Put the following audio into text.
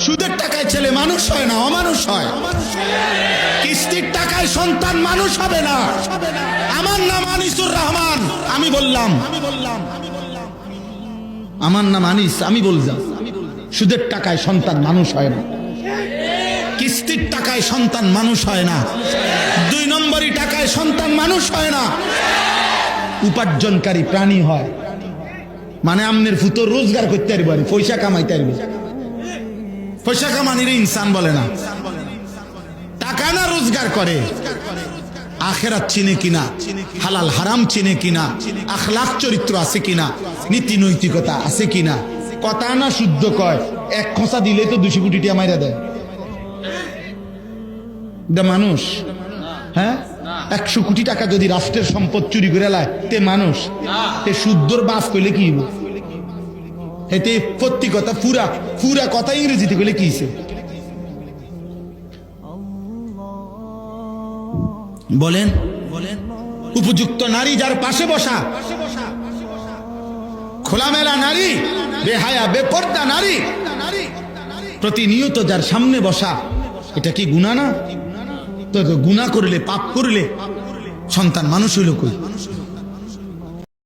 সুদের টাকায় ছেলে মানুষ হয় না, অমানুষ হয়। কিস্তির টাকায় সন্তান মানুষ হবে না। আমার নাম আনিসুর রহমান, আমি বললাম, আমার নাম আনিস, আমি বললাম সুদের টাকায় সন্তান মানুষ হয় না, কিস্তির টাকায় সন্তান মানুষ হয় না, 2 নম্বরই টাকায় সন্তান মানুষ হয় না, উপার্জনকারী প্রাণী হয়। মানে আমনের ফুতো রোজগার করতে পারবো, পয়সা কামাইতে পারবো। পয়সা কামানির ইনসান বলে না, টাকা না রোজগার করে, আখেরাত চিনে কিনা, হালাল হারাম চিনে কিনা, আখলাক চরিত্র আছে কিনা, নীতি নৈতিকতা আছে কিনা, কথা না শুদ্ধ কয়, এক খোঁচা দিলে তো 200 কোটি টাকা মাইরা দেয়। মানুষ, হ্যাঁ, 100 কোটি টাকা যদি রাষ্ট্রের সম্পদ চুরি করে লায়, তে মানুষ, তে শুদ্ধর বাস কইলে কি হইব? এতে প্রতি কথা পুরা পুরা কথা ইংরেজিতে কইলে কি হইছে? বলেন, উপযুক্ত নারী যার পাশে বসা, খোলামেলা নারী, বেহায়া বেপর্দা নারী প্রতিনিয়ত যার সামনে বসা, এটা কি গুনাহ না? তো গুনাহ করলে, পাপ করলে সন্তান মানুষ হইল কই?